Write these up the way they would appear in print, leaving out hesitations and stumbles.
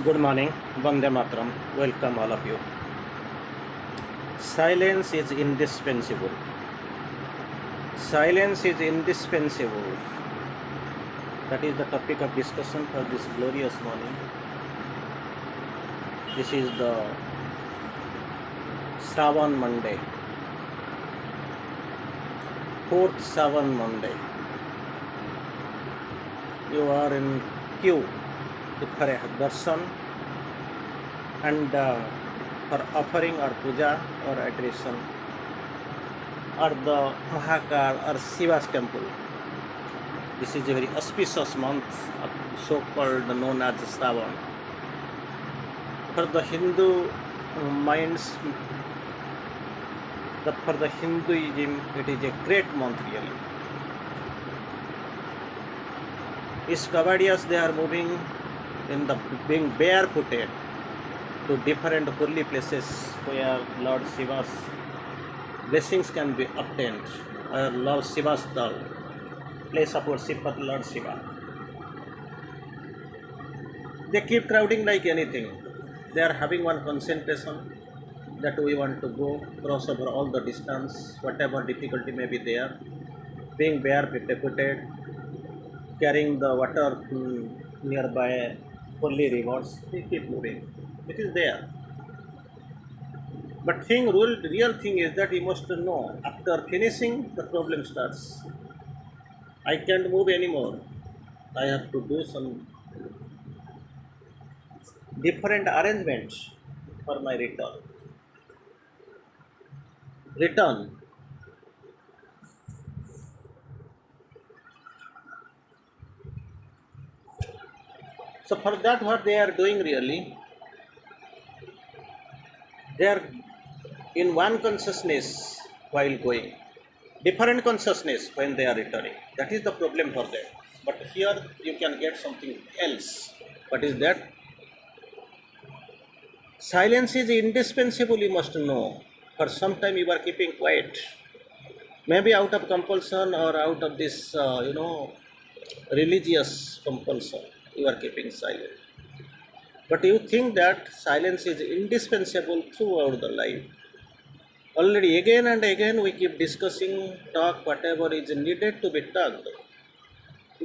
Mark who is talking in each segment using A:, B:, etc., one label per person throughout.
A: Good morning, Vande Matram. Welcome all of you. Silence is indispensable. Silence is indispensable. That is the topic of discussion for this glorious morning. This is the Savan Monday, fourth Savan Monday. You are in queue for a darshan and for offering or puja or adoration or the Mahakal or Shiva's temple. This is a very auspicious month, so-called known as Savan. For the Hindu minds, for the Hinduism, it is a great month really. These Kavadiyas, they are moving in the being barefooted to different holy places where Lord Shiva's blessings can be obtained, or Lord Shiva's the place of worship for Lord Shiva. They keep crowding like anything. They are having one concentration that we want to go cross over all the distance, whatever difficulty may be there, being barefooted, carrying the water nearby holy rivers. They keep moving. It is there. But real thing is that you must know, after finishing, the problem starts. I can't move anymore. I have to do some different arrangements for my return. So for that, what they are doing really, they are in one consciousness while going, different consciousness when they are returning. That is the problem for them. But here you can get something else. What is that? Silence is indispensable, you must know. For some time you are keeping quiet. Maybe out of compulsion or out of this, religious compulsion, you are keeping silent. But you think that silence is indispensable throughout the life. Already again and again we keep discussing, talk whatever is needed to be talked,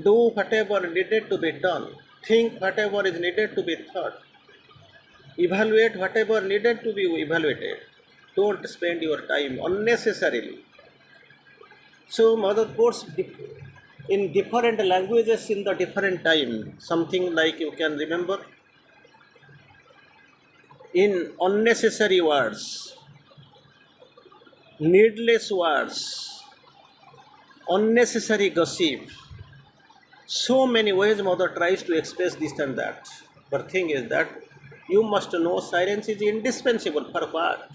A: do whatever needed to be done, think whatever is needed to be thought, evaluate whatever needed to be evaluated. Don't spend your time unnecessarily. So Mother quotes in different languages in the different time, something like you can remember, in unnecessary words, needless words, unnecessary gossip. So many ways Mother tries to express this and that. But thing is that you must know silence is indispensable. For what?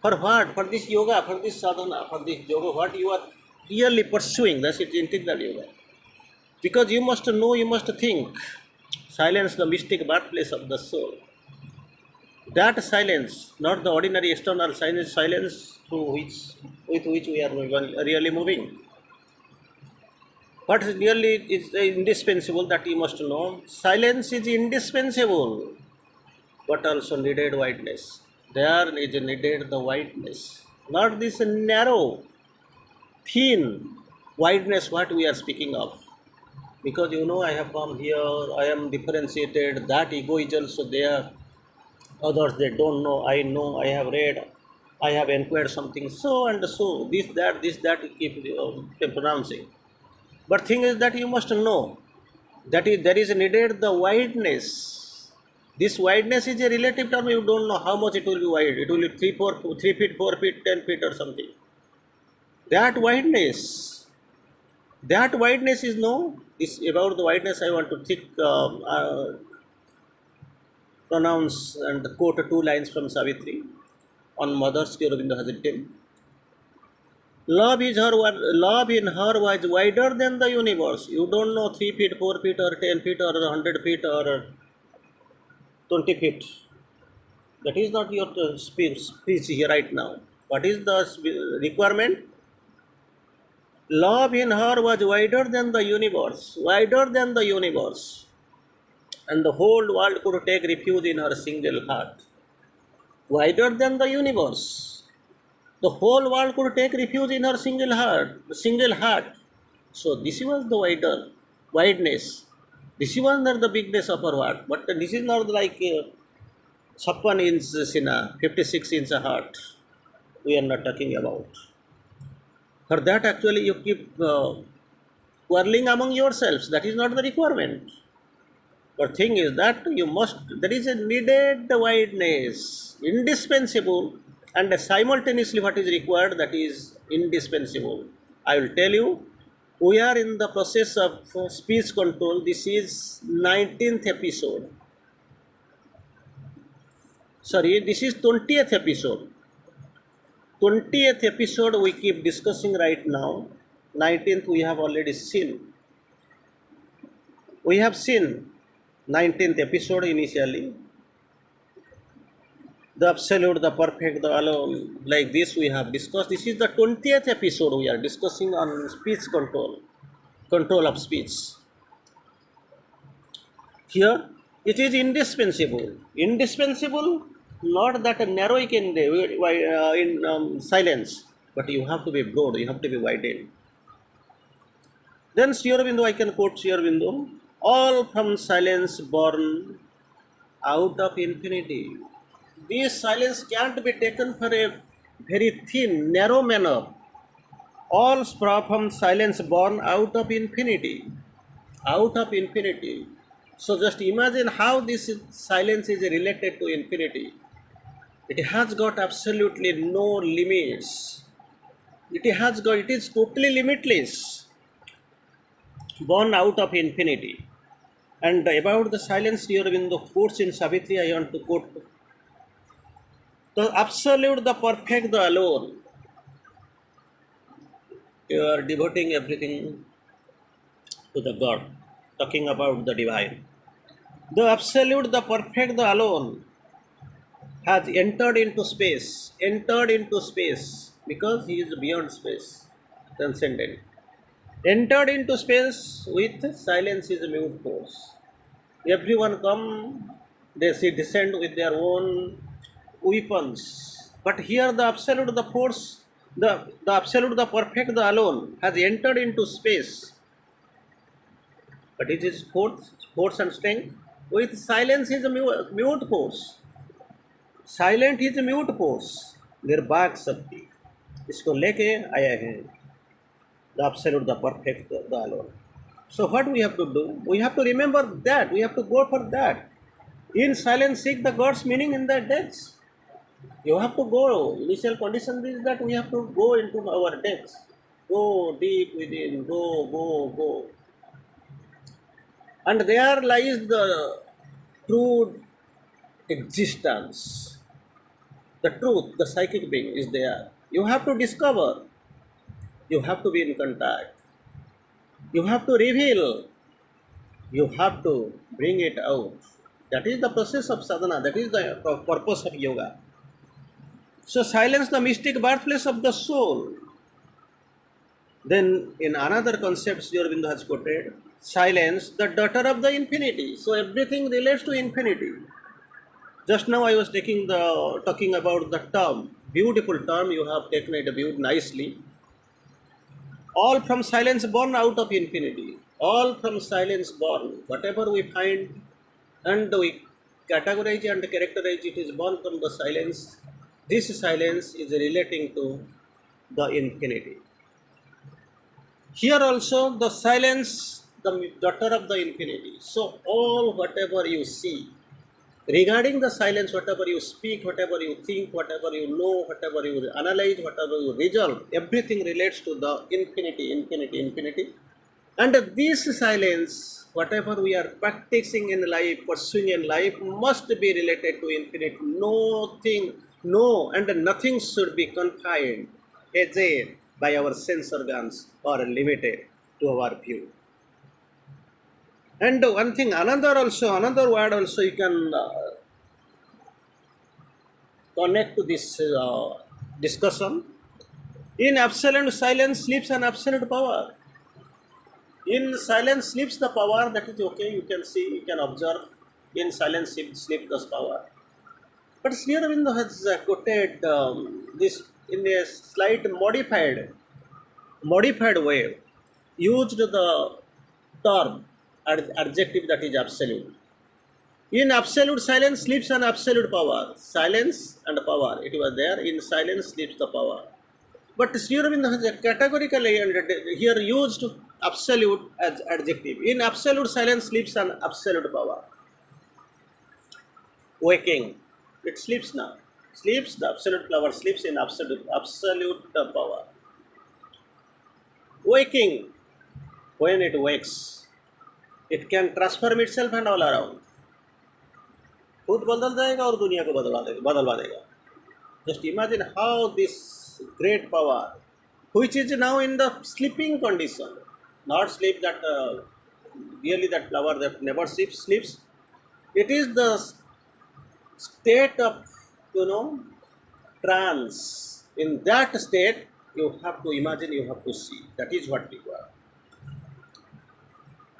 A: For what? For this yoga, for this sadhana, for this yoga, what you are really pursuing, that's it, integral yoga. Because you must know, you must think. Silence, the mystic birthplace of the soul. That silence, not the ordinary external silence with which we are really moving. What really is indispensable that you must know? Silence is indispensable, but also needed wideness. There is needed the wideness, not this narrow, thin wideness what we are speaking of. Because I have come here, I am differentiated, that ego is also there. Others they don't know, I have read, I have inquired something, so and so, this, that, keep pronouncing. But thing is that you must know that there is needed the wideness. This wideness is a relative term. You don't know how much it will be wide. It will be 3 feet, 4 feet, 10 feet or something. That wideness is is about the wideness. I want to pronounce and quote 2 lines from Savitri on Mother's Sri Aurobindo has written. Love in her was wider than the universe. You don't know 3 feet, 4 feet, or 10 feet, or 100 feet, or 20 feet. That is not your speech here right now. What is the requirement? Love in her was wider than the universe. Wider than the universe. and the whole world could take refuge in her single heart. Wider than the universe. The whole world could take refuge in her single heart. So this was the wideness. This was not the bigness of her heart, but this is not like 56 inch in a 56-inch heart. We are not talking about. For that, actually, you keep quarreling among yourselves. That is not the requirement. But thing is that there is a needed wideness, indispensable, and simultaneously what is required, that is indispensable. I will tell you, we are in the process of speech control. This is 19th episode. Sorry, this is 20th episode. 20th episode we keep discussing right now. 19th we have already seen. We have seen 19th episode initially. The absolute, the perfect, the alone, like this we have discussed. This is the 20th episode we are discussing on speech control of speech. Here it is indispensable. Indispensable, not that narrow you can in silence, but you have to be broad, you have to be widened. Then Sri Aurobindo, I can quote Sri Aurobindo, all from silence born out of infinity. This silence can't be taken for a very thin, narrow manner. All from silence born out of infinity. Out of infinity. So just imagine how this silence is related to infinity. It has got absolutely no limits. It is totally limitless. Born out of infinity. And about the silence, Sri Aurobindo quotes in Savitri, I want to quote, the absolute, the perfect, the alone. You are devoting everything to the God, talking about the divine. The absolute, the perfect, the alone has entered into space, because he is beyond space, transcendent. Entered into space with silence is a mute force. Everyone come, they see descend with their own weapons. But here the absolute, the force, the absolute, the perfect, the alone has entered into space. But it is force and strength. With silence is a mute force. Silent is a mute force. निर्वाक शक्ति इसको लेके आया है. The absolute, the perfect, the alone. So what we have to do? We have to remember that. We have to go for that. In silence, seek the God's meaning in the depths. You have to go. Initial condition is that we have to go into our depths. Go deep within. Go. And there lies the true existence. The truth, the psychic being is there. You have to discover. You have to be in contact. You have to reveal. You have to bring it out. That is the process of sadhana. That is the purpose of yoga. So silence, the mystic birthplace of the soul. Then in another concept, Sri Aurobindo has quoted, silence, the daughter of the infinity. So everything relates to infinity. Just now I was talking about the term, beautiful term, you have taken it viewed nicely. All from silence born out of infinity. All from silence born. Whatever we find and we categorize and characterize, it is born from the silence. This silence is relating to the infinity. Here also the silence, the daughter of the infinity. So all whatever you see, regarding the silence, whatever you speak, whatever you think, whatever you know, whatever you analyze, whatever you resolve, everything relates to the infinity. And this silence, whatever we are practicing in life, pursuing in life, must be related to infinity. Nothing should be confined, aged by our sense organs or limited to our view. And one thing, another word also you can connect to this discussion. In absolute silence sleeps an absolute power. In silence sleeps the power, that is okay, you can see, you can observe. In silence sleeps the power. But Sri Aurobindo has quoted this in a slight modified way, used the term adjective that is absolute. In absolute silence sleeps an absolute power. Silence and power. It was there. In silence sleeps the power. But Sri Aurobindo has a categorically and here used absolute as adjective. In absolute silence sleeps an absolute power. Waking, it sleeps now. Sleeps, the absolute power sleeps in absolute power. Waking, when it wakes, it can transform itself and all around. खुद बदल जाएगा और दुनिया को बदलवा देगा. Just imagine how this great power, which is now in the sleeping condition, not sleep that really that power that never sleeps. It is the state of trance. In that state, you have to imagine, you have to see. That is what required.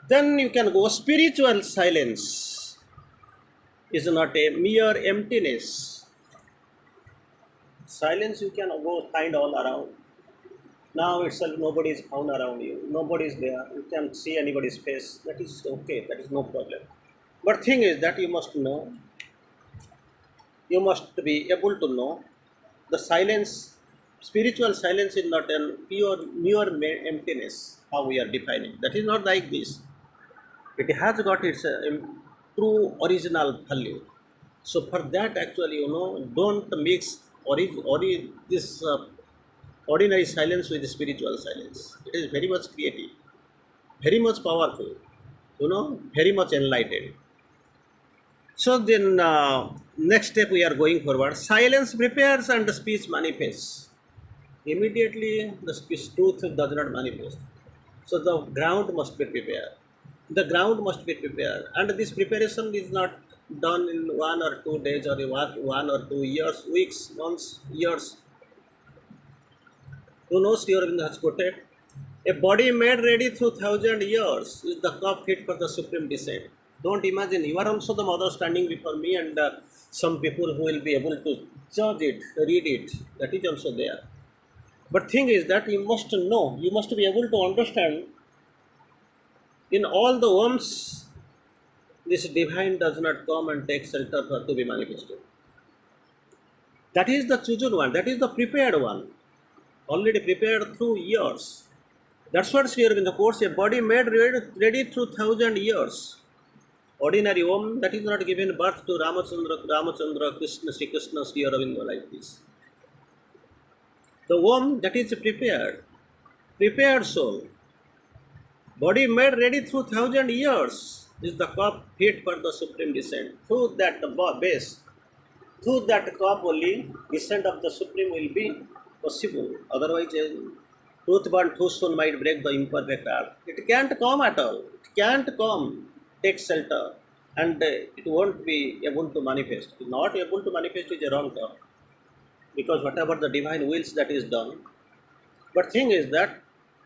A: Then you can go spiritual silence is not a mere emptiness. Silence you can go find all around. Now itself nobody is found around you. Nobody is there. You can see anybody's face. That is okay. That is no problem. But thing is that you must know. You must be able to know the silence. Spiritual silence is not a mere emptiness. How we are defining. That is not like this. It has got its true original value. So for that, actually, don't mix this ordinary silence with spiritual silence. It is very much creative, very much powerful, very much enlightened. So then, next step we are going forward. Silence prepares and the speech manifests. Immediately, the speech truth does not manifest. So the ground must be prepared. The ground must be prepared, and this preparation is not done in 1 or 2 days or 1 or 2 years, weeks, months, years. Sri Aurobindo has quoted, "A body made ready through 1,000 years is the cup fit for the supreme descent." Don't imagine, you are also the mother standing before me, and some people who will be able to judge it, read it. That is also there. But thing is that you must know, you must be able to understand. In all the worms, this divine does not come and take shelter for to be manifested. That is the chosen one, that is the prepared one, already prepared through years. That's what Sri Aurobindo quotes, a body made ready through 1,000 years. Ordinary Om that is not given birth to Ramachandra, Krishna, Sri Krishna, Sri Aurobindo like this. The Om that is prepared soul. Body made ready through 1,000 years is the cup fit for the supreme descent. Through that base, through that cup only, descent of the supreme will be possible. Otherwise, truth born too soon might break the imperfect earth. It can't come at all. It can't come, take shelter, and it won't be able to manifest. Not able to manifest is a wrong term, because whatever the divine wills, that is done. But thing is that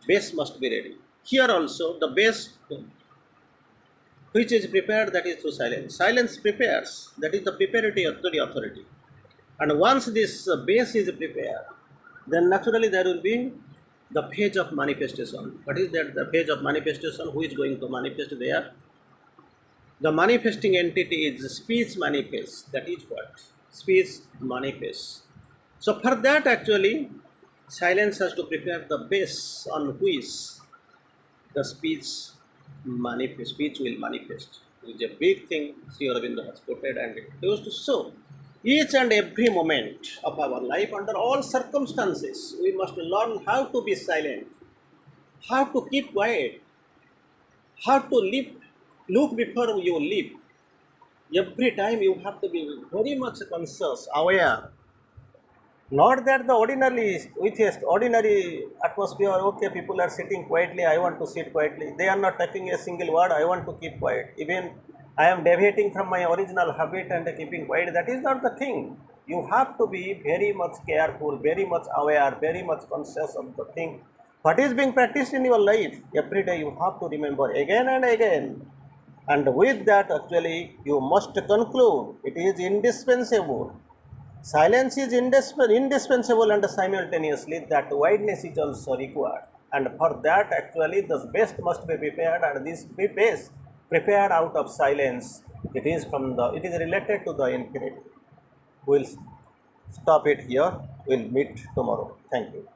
A: base must be ready. Here also the base which is prepared, that is through silence. Silence prepares, that is the preparatory authority. And once this base is prepared, then naturally there will be the phase of manifestation. What is that? The phase of manifestation. Who is going to manifest there? The manifesting entity is speech manifest. That is what? Speech manifests. So for that, actually, silence has to prepare the base on which the speech will manifest. It is a big thing Sri Aurobindo has quoted, and it goes to show each and every moment of our life, under all circumstances, we must learn how to be silent, how to keep quiet, how to look before you live. Every time you have to be very much conscious, aware. Not that the ordinary atmosphere, okay, people are sitting quietly, I want to sit quietly. They are not talking a single word, I want to keep quiet. Even I am deviating from my original habit and keeping quiet. That is not the thing. You have to be very much careful, very much aware, very much conscious of the thing. What is being practiced in your life? Every day you have to remember again and again. And with that, actually, you must conclude it is indispensable. Silence is indispensable, and simultaneously that wideness is also required. And for that, actually, the best must be prepared, and this best prepared out of silence. It is related to the infinity. We'll stop it here. We'll meet tomorrow. Thank you.